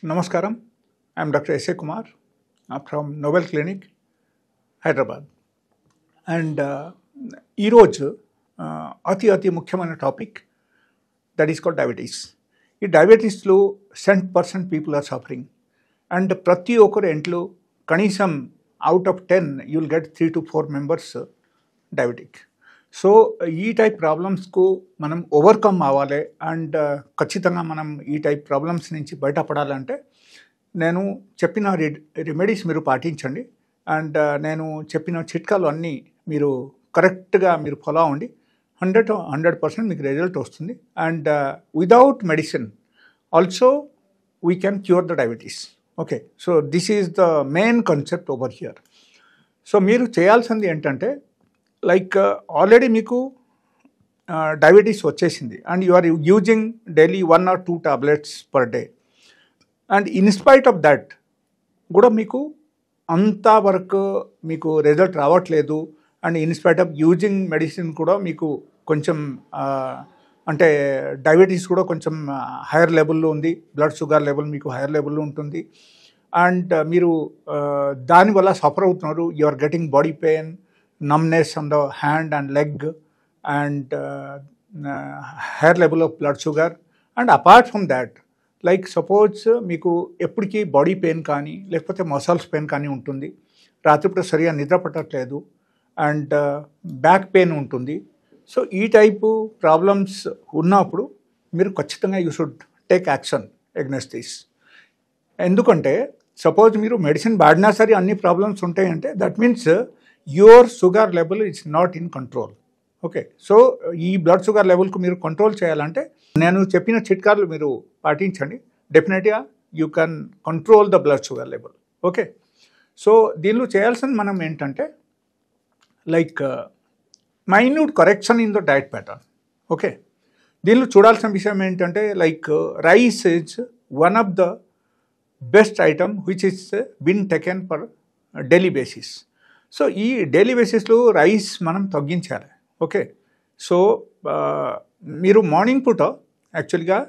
Namaskaram. I am Dr. S.A. Kumar from Nobel Clinic, Hyderabad. And ఈరోజు అతి ముఖ్యమైన topic that is called diabetes. ఈ డయాబెటీస్లో 70% people are suffering. And ప్రతి ఒక్కరు ఇంట్లో కనీసం out of 10 you will get 3 to 4 members diabetic. So ఈ type ప్రాబ్లమ్స్కు మనం ఓవర్కమ్ అవ్వాలి అండ్ ఖచ్చితంగా మనం ఈ టైప్ ప్రాబ్లమ్స్ నుంచి బయటపడాలంటే నేను చెప్పిన రెమెడీస్ మీరు పాటించండి. అండ్ నేను చెప్పిన చిట్కాలు అన్నీ మీరు కరెక్ట్గా మీరు ఫాలో అవ్వండి. 100% మీకు రిజల్ట్ వస్తుంది. And without medicine also we can cure the diabetes. Okay, so this is the main concept over here. So మీరు చేయాల్సింది ఏంటంటే లైక్ ఆల్రెడీ మీకు డయాబెటీస్ వచ్చేసింది and you are using daily 1 or 2 tablets per day. And in spite of that కూడా మీకు అంతవరకు మీకు result రావట్లేదు. And in spite of using medicine కూడా మీకు కొంచెం అంటే డయాబెటీస్ కూడా కొంచెం హైయర్ లెవెల్లో ఉంది. బ్లడ్ షుగర్ లెవెల్ మీకు హైయర్ లెవెల్లో ఉంటుంది. అండ్ మీరు దానివల్ల సఫర్ అవుతున్నారు. You are getting body pain, numbness on the hand and leg, and higher level of blood sugar. And apart from that, like suppose మీకు ఎప్పటికీ బాడీ పెయిన్ కానీ లేకపోతే మసల్స్ పెయిన్ కానీ ఉంటుంది, రాత్రిపూట సరిగా నిద్ర పట్టట్లేదు, అండ్ బ్యాక్ పెయిన్ ఉంటుంది. సో ఈ టైపు ప్రాబ్లమ్స్ ఉన్నప్పుడు మీరు ఖచ్చితంగా you should take action against this. ఎందుకంటే సపోజ్ మీరు మెడిసిన్ వాడినా సరే అన్ని ప్రాబ్లమ్స్ ఉంటాయంటే that means your sugar level it's not in control. Okay, so ఈ బ్లడ్ షుగర్ లెవెల్కు మీరు కంట్రోల్ చేయాలంటే నేను చెప్పిన చిట్కాలు మీరు పాటించండి. డెఫినెట్గా you can control the blood sugar level. Okay, so దీనిలో చేయాల్సింది మనం ఏంటంటే like minute correction in the diet pattern. Okay, దీనిలో చూడాల్సిన విషయం ఏంటంటే like rice is one of the best item which is been taken for daily basis. So ఈ daily బేసిస్లో రైస్ మనం తగ్గించాలి. ఓకే, సో మీరు మార్నింగ్ పూట యాక్చువల్గా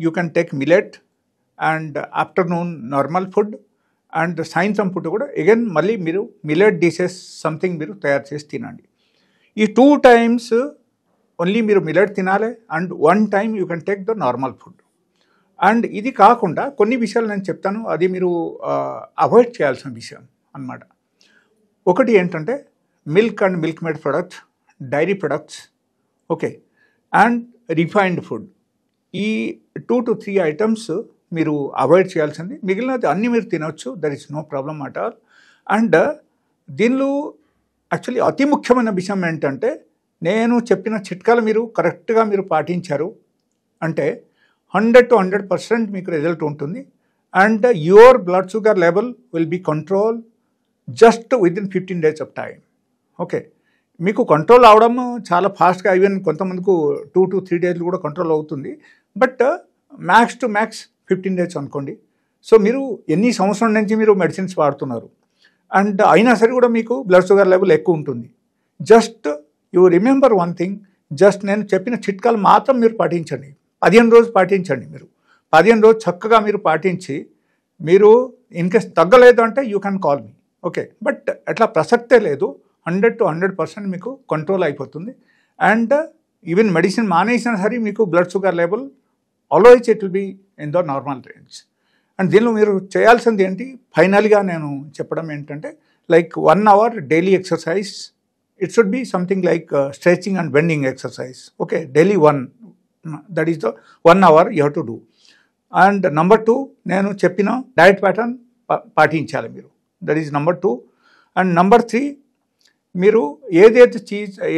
you can take millet and afternoon normal food and సాయంత్రం పూట కూడా అగైన్ మళ్ళీ మీరు మిలెట్ డిషెస్ సంథింగ్ మీరు తయారు చేసి తినండి. ఈ 2 times ఓన్లీ మీరు మిలెట్ తినాలి and 1 time you can take the normal food. And ఇది కాకుండా కొన్ని విషయాలు నేను చెప్తాను, అది మీరు అవాయిడ్ చేయాల్సిన విషయం అన్నమాట. ఒకటి ఏంటంటే milk and milk made products, dairy products, okay, and refined food. ఈ 2 to 3 items మీరు అవాయిడ్ చేయాల్సింది. మిగిలినది అన్నీ మీరు తినవచ్చు, there is no problem at all. And దీనిలో యాక్చువల్లీ అతి ముఖ్యమైన విషయం ఏంటంటే నేను చెప్పిన చిట్కాలు మీరు కరెక్ట్గా మీరు పాటించారు అంటే 100 to 100% మీకు రిజల్ట్ ఉంటుంది. And your blood sugar level will be control just within 15 days of time. Okay, మీకు కంట్రోల్ అవడం చాలా ఫాస్ట్గా, ఈవెన్ కొంతమందికి 2 to 3 days కూడా కంట్రోల్ అవుతుంది. But max to max 15 days అనుకోండి. సో మీరు ఎన్ని సంవత్సరం నుంచి మీరు మెడిసిన్స్ వాడుతున్నారు అండ్ అయినా సరే కూడా మీకు బ్లడ్ షుగర్ లెవెల్ ఎక్కువ ఉంటుంది. Just you remember one thing, just నేను చెప్పిన చిట్కాలు మాత్రం మీరు పాటించండి. 15 రోజులు పాటించండి. మీరు 15 రోజులు చక్కగా మీరు పాటించి మీరు ఇన్కేస్ తగ్గలేదు అంటే you can call me. Okay, but అట్లా ప్రసక్తే లేదు. 100 to 100% మీకు కంట్రోల్ అయిపోతుంది. అండ్ ఈవెన్ మెడిసిన్ మానేసినా సరే మీకు blood sugar level always it will be in the normal range. And దీనిలో మీరు చేయాల్సింది ఏంటి, ఫైనల్గా నేను చెప్పడం ఏంటంటే like 1 hour daily exercise. It should be something like stretching and bending exercise. Okay, daily 1, that is the 1 hour you have to do. And number 2 నేను చెప్పిన డైట్ ప్యాటర్న్ పాటించాలి మీరు. That is number 2. And number 3 మీరు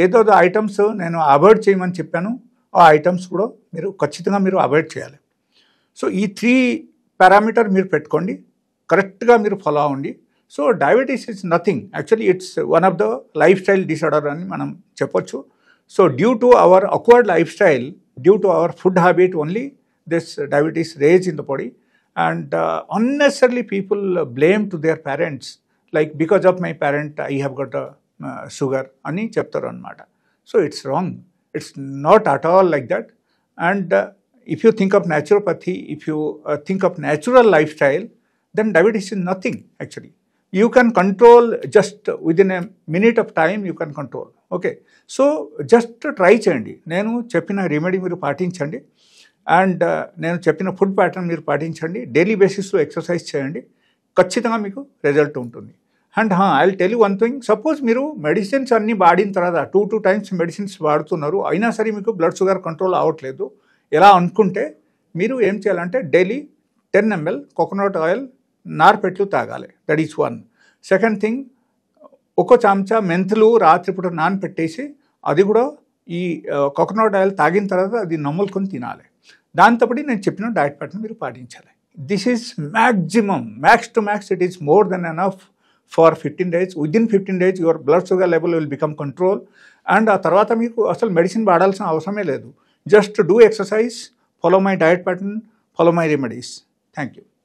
ఏదో items నేను avoid చేయమని చెప్పాను, ఆ ఐటమ్స్ కూడా మీరు ఖచ్చితంగా మీరు అవాయిడ్ చేయాలి. సో ఈ 3 పారామీటర్ మీరు పెట్టుకోండి, కరెక్ట్గా మీరు ఫాలో అవ్వండి. So diabetes is nothing, actually it's one of the life style disorder అని మనం చెప్పొచ్చు. So due to our awkward life style, due to our food habit only this diabetes raise in the body. And unnecessarily people blame to their parents, like because of my parent I have got a sugar ani cheptaru annamata. So it's wrong. It's not at all like that. And if you think of naturopathy, if you think of natural lifestyle, then diabetes is nothing actually. You can control just within a minute of time, you can control. Okay, so just try చేయండి. నేను చెప్పిన remedy మీరు పాటించండి and నేను చెప్పిన food pattern మీరు పాటించండి, daily బేసిస్లో ఎక్సర్సైజ్ చేయండి, ఖచ్చితంగా మీకు రిజల్ట్ ఉంటుంది. And I will tell you one thing, suppose మీరు మెడిసిన్స్ అన్నీ వాడిన తర్వాత 2 times మెడిసిన్స్ వాడుతున్నారు, అయినా సరే మీకు బ్లడ్ షుగర్ కంట్రోల్ అవ్వట్లేదు, ఎలా అనుకుంటే మీరు ఏం చేయాలంటే డైలీ 10 ml కోకోనట్ ఆయిల్ నార్పెట్లు తాగాలి. That is one. Second thing, ఒక చెంచా మెంతులు రాత్రిపూట నానపెట్టేసి అది కూడా ఈ కోకోనట్ ఆయిల్ తాగిన తర్వాత అది నమ్ములుకొని తినాలి. దాంతోపాటు నేను చెప్పిన డైట్ ప్యాటర్న్ మీరు పాటించాలి. This is maximum, max to max it is more than enough for 15 days. Within 15 days your blood sugar level will become control. And ఆ తర్వాత మీకు అసలు మెడిసిన్ వాడాల్సిన అవసరమే లేదు. Just do exercise, follow my diet pattern, follow my remedies. Thank you.